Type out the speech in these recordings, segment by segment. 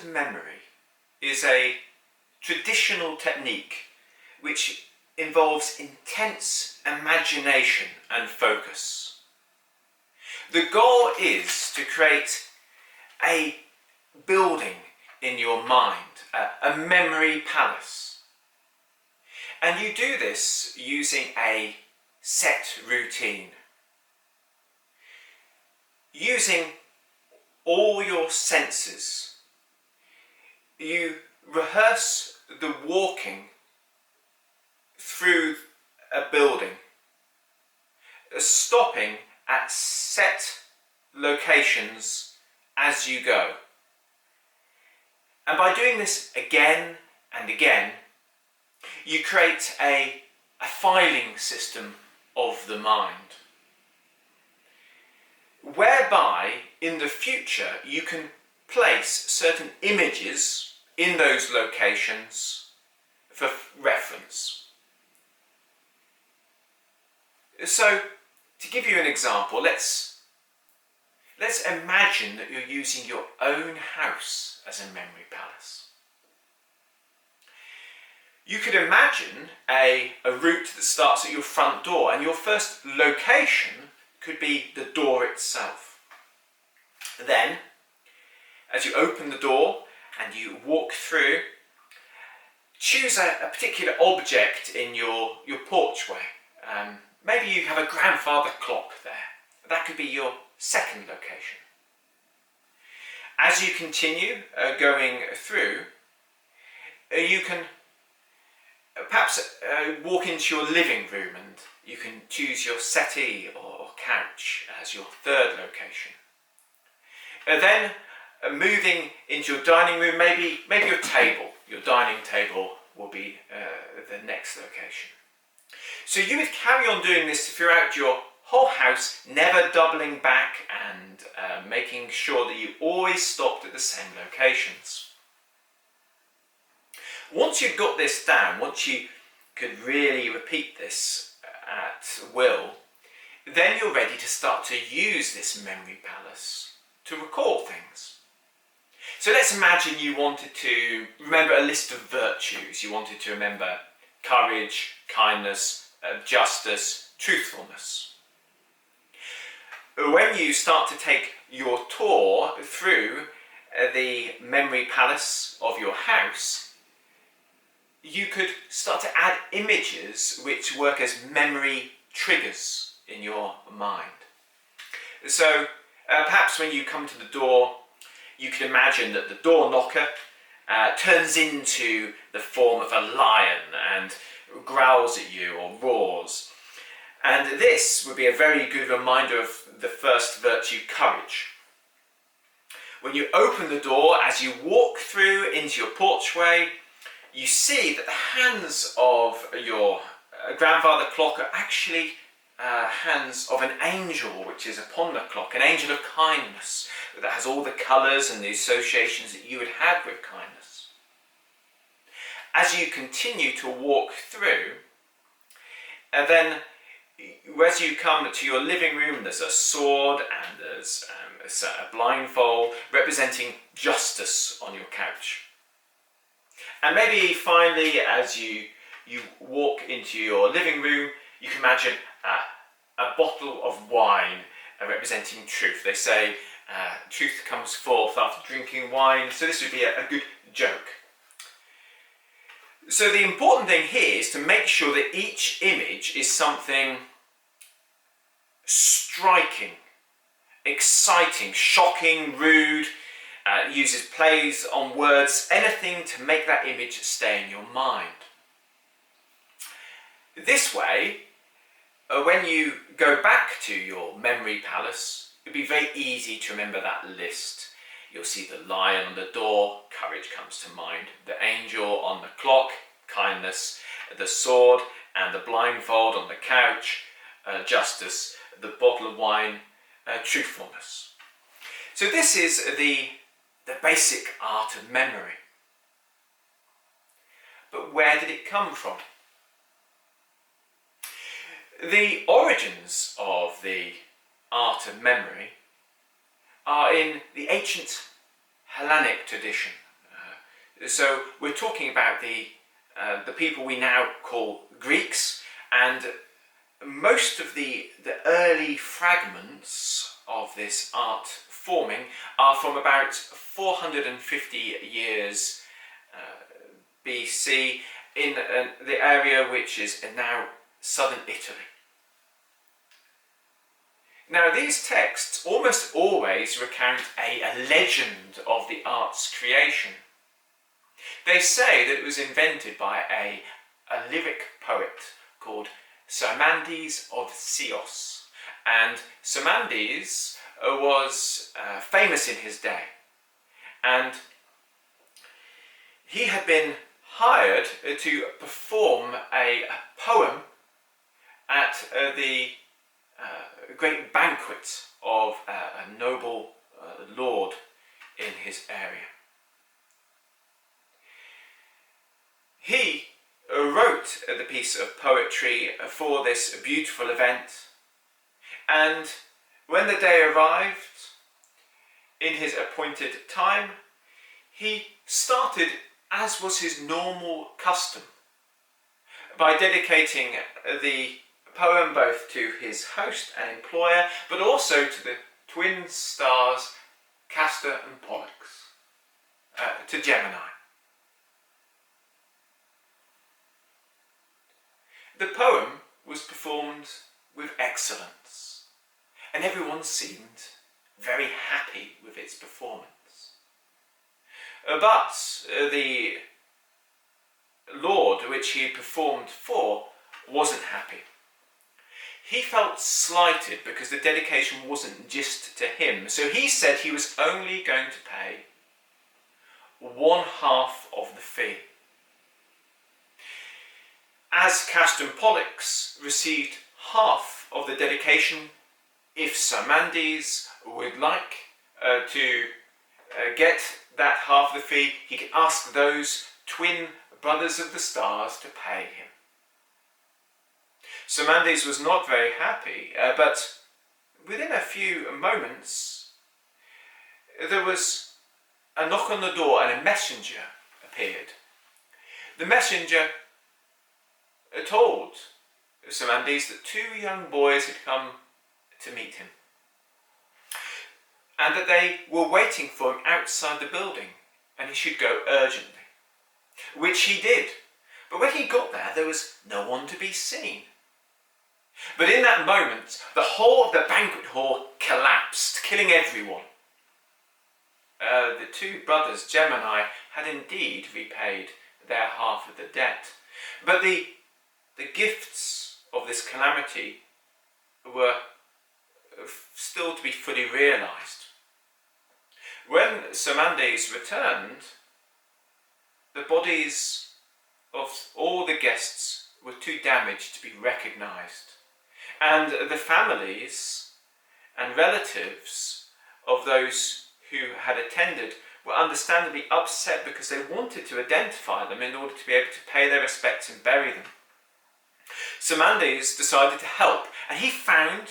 of memory is a traditional technique which involves intense imagination and focus. The goal is to create a building in your mind, a memory palace. And you do this using a set routine, using all your senses. You rehearse the walking through a building, stopping at set locations as you go. And by doing this again and again, you create a filing system of the mind, whereby in the future you can place certain images in those locations for reference. So, to give you an example, let's imagine that you're using your own house as a memory palace. You could imagine a route that starts at your front door, and your first location could be the door itself. Then, as you open the door and you walk through, choose a particular object in your porchway. Maybe you have a grandfather clock there. That could be your second location. As you continue going through, you can perhaps walk into your living room, and you can choose your settee or couch as your third location. Then moving into your dining room, maybe your table, your dining table will be the next location. So you would carry on doing this throughout your whole house, never doubling back and making sure that you always stopped at the same locations. Once you've got this down, once you could really repeat this at will, then you're ready to start to use this memory palace to recall things. So let's imagine you wanted to remember a list of virtues. You wanted to remember courage, kindness, justice, truthfulness. When you start to take your tour through the memory palace of your house, you could start to add images which work as memory triggers in your mind. So perhaps when you come to the door, you could imagine that the door knocker turns into the form of a lion and growls at you or roars. And this would be a very good reminder of the first virtue, courage. When you open the door, as you walk through into your porchway, you see that the hands of your grandfather clock are actually hands of an angel which is upon the clock, an angel of kindness that has all the colours and the associations that you would have with kindness. As you continue to walk through, and then as you come to your living room, there's a sword and there's a blindfold representing justice on your couch. And maybe finally, as you walk into your living room, you can imagine a bottle of wine representing truth. They say truth comes forth after drinking wine, so this would be a good joke. So the important thing here is to make sure that each image is something striking, exciting, shocking, rude, uses plays on words, anything to make that image stay in your mind. This way, when you go back to your memory palace, it'll be very easy to remember that list. You'll see the lion on the door, courage comes to mind, the angel on the clock, kindness, the sword and the blindfold on the couch, justice, the bottle of wine, truthfulness. So this is the basic art of memory. But where did it come from? The origins of the art of memory are in the ancient Hellenic tradition So we're talking about the people we now call Greeks, and most of the early fragments of this art forming are from about 450 years BC in the area which is now southern Italy. Now, these texts almost always recount a legend of the art's creation. They say that it was invented by a lyric poet called Simandres of Chios, and Simandres was famous in his day, and he had been hired to perform a poem at the great banquet of a noble lord in his area. He wrote the piece of poetry for this beautiful event, and when the day arrived, in his appointed time, he started, as was his normal custom, by dedicating the poem both to his host and employer, but also to the twin stars Castor and Pollux, to Gemini. The poem was performed with excellence, and everyone seemed very happy with its performance. But the lord which he performed for wasn't happy. He felt slighted because the dedication wasn't just to him, so he said he was only going to pay 1/2 of the fee. As Castor and Pollux received half of the dedication, if Simandres would like to get that half of the fee, he could ask those twin brothers of the stars to pay him. Simandres was not very happy, but within a few moments there was a knock on the door and a messenger appeared. The messenger told Simandres that 2 young boys had come to meet him, and that they were waiting for him outside the building, and he should go urgently, which he did. But when he got there was no one to be seen. But in that moment, the whole of the banquet hall collapsed, killing everyone. The 2 brothers, Gemini, had indeed repaid their half of the debt, but the gifts of this calamity were still to be fully realised. When Simandres returned, the bodies of all the guests were too damaged to be recognised, and the families and relatives of those who had attended were understandably upset because they wanted to identify them in order to be able to pay their respects and bury them. Simandres decided to help, and he found,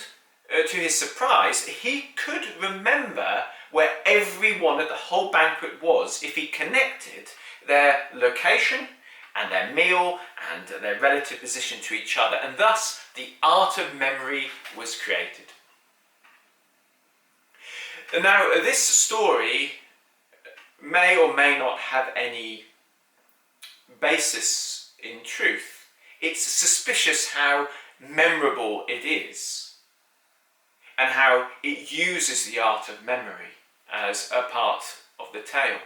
to his surprise, he could remember where everyone at the whole banquet was if he connected their location and their meal and their relative position to each other, and thus the art of memory was created. Now, this story may or may not have any basis in truth. It's suspicious how memorable it is, and how it uses the art of memory as a part of the tale.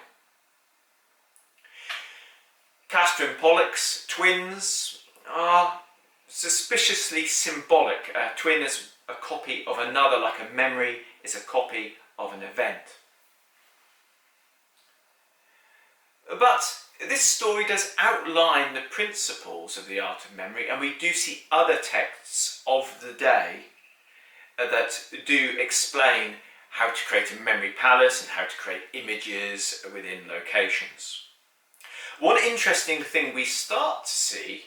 Castor and Pollux, twins, are suspiciously symbolic. A twin is a copy of another, like a memory is a copy of an event. But this story does outline the principles of the art of memory, and we do see other texts of the day that do explain how to create a memory palace and how to create images within locations. One interesting thing we start to see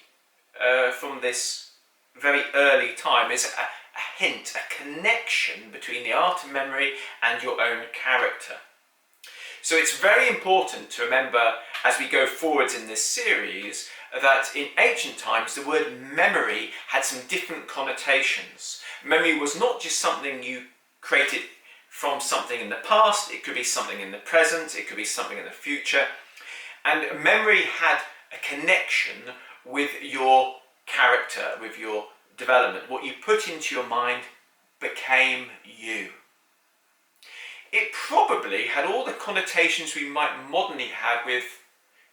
from this very early time is a hint, a connection between the art of memory and your own character. So it's very important to remember as we go forwards in this series, that in ancient times the word memory had some different connotations. Memory was not just something you created from something in the past, it could be something in the present, it could be something in the future. And memory had a connection with your character, with your development. What you put into your mind became you. It probably had all the connotations we might modernly have with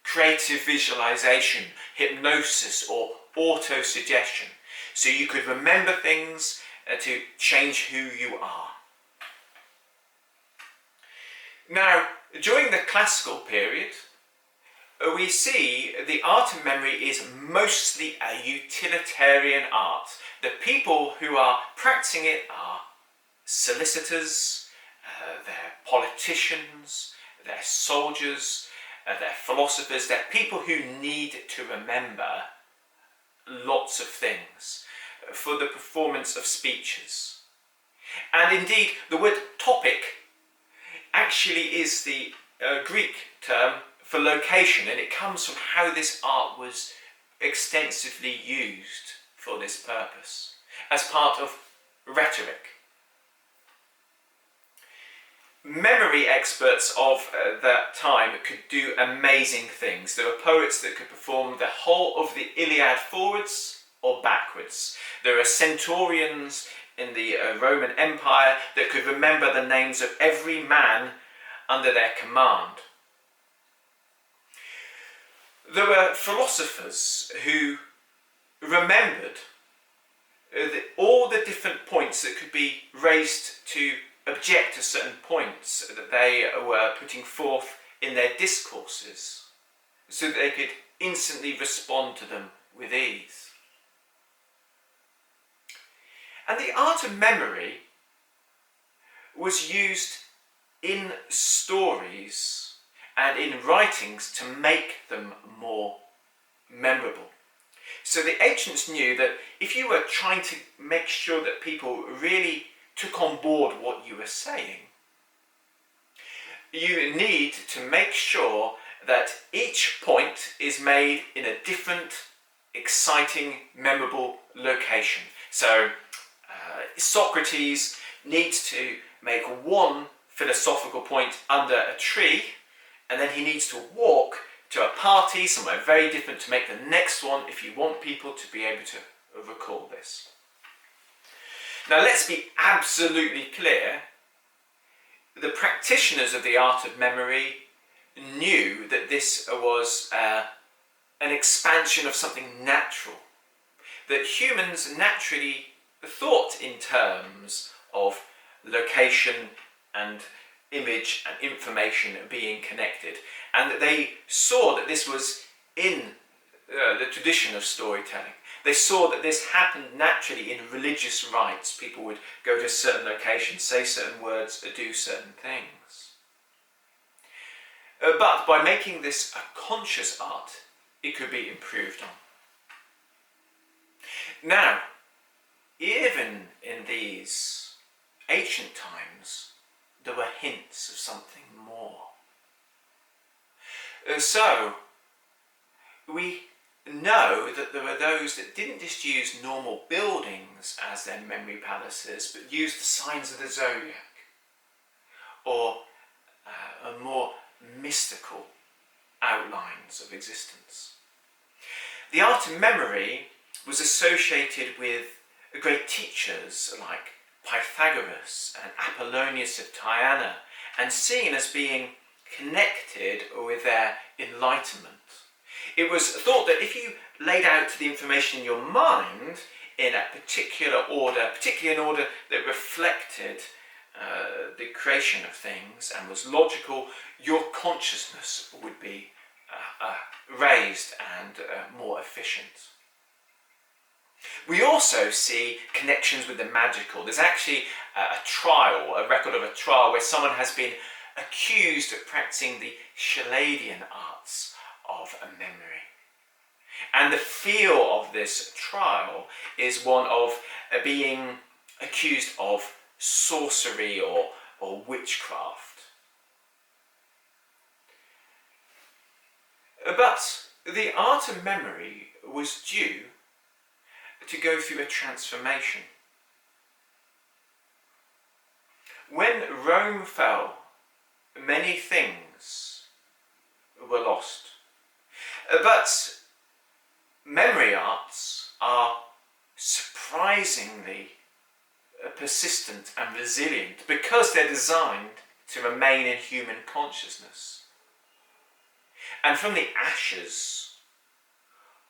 creative visualization, hypnosis, or auto-suggestion. So you could remember things to change who you are. Now, during the classical period, we see the art of memory is mostly a utilitarian art. The people who are practicing it are solicitors, they're politicians, they're soldiers, they're philosophers, they're people who need to remember lots of things for the performance of speeches. And indeed, the word topic actually is the Greek term for location, and it comes from how this art was extensively used for this purpose as part of rhetoric. Memory experts of that time could do amazing things. There were poets that could perform the whole of the Iliad forwards or backwards. There are centurions in the Roman Empire that could remember the names of every man under their command. There were philosophers who remembered all the different points that could be raised to object to certain points that they were putting forth in their discourses, so that they could instantly respond to them with ease. And the art of memory was used in stories and in writings to make them more memorable. So the ancients knew that if you were trying to make sure that people really took on board what you were saying, you need to make sure that each point is made in a different, exciting, memorable location. So Socrates needs to make one philosophical point under a tree, and then he needs to walk to a party somewhere very different to make the next one if you want people to be able to recall this. Now let's be absolutely clear. The practitioners of the art of memory knew that this was an expansion of something natural, that humans naturally thought in terms of location and image and information being connected, and that they saw that this was in the tradition of storytelling. They saw that this happened naturally in religious rites. People would go to certain locations, say certain words, do certain things. But by making this a conscious art, it could be improved on. Now, even in these ancient times, there were hints of something more. So, we know that there were those that didn't just use normal buildings as their memory palaces, but used the signs of the zodiac, or a more mystical outlines of existence. The art of memory was associated with great teachers like Pythagoras and Apollonius of Tyana, and seen as being connected with their enlightenment. It was thought that if you laid out the information in your mind in a particular order, particularly an order that reflected the creation of things and was logical, your consciousness would be raised and more efficient. We also see connections with the magical. There's actually a record of a trial where someone has been accused of practicing the Chaldean arts of memory. And the feel of this trial is one of being accused of sorcery or witchcraft. But the art of memory was due to go through a transformation. When Rome fell, many things were lost. But memory arts are surprisingly persistent and resilient because they're designed to remain in human consciousness. And from the ashes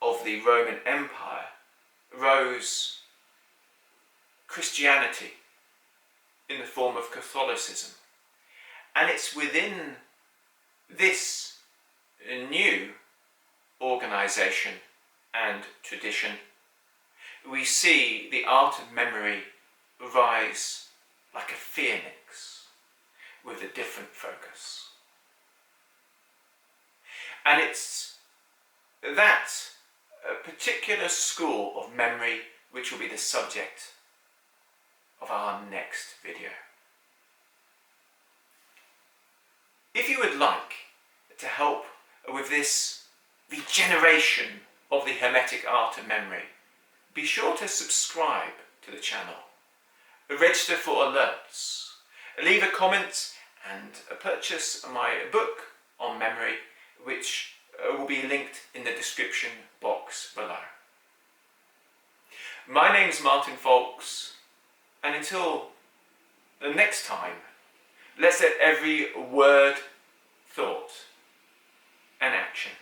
of the Roman Empire rose Christianity in the form of Catholicism. And it's within this new organisation and tradition we see the art of memory rise like a phoenix with a different focus. And it's that particular school of memory which will be the subject of our next video. If you would like to help with this regeneration of the Hermetic art of memory, be sure to subscribe to the channel, register for alerts, leave a comment and purchase my book on memory, which will be linked in the description box below. My name's Martin Faulks, and until the next time, let's let every word, thought and action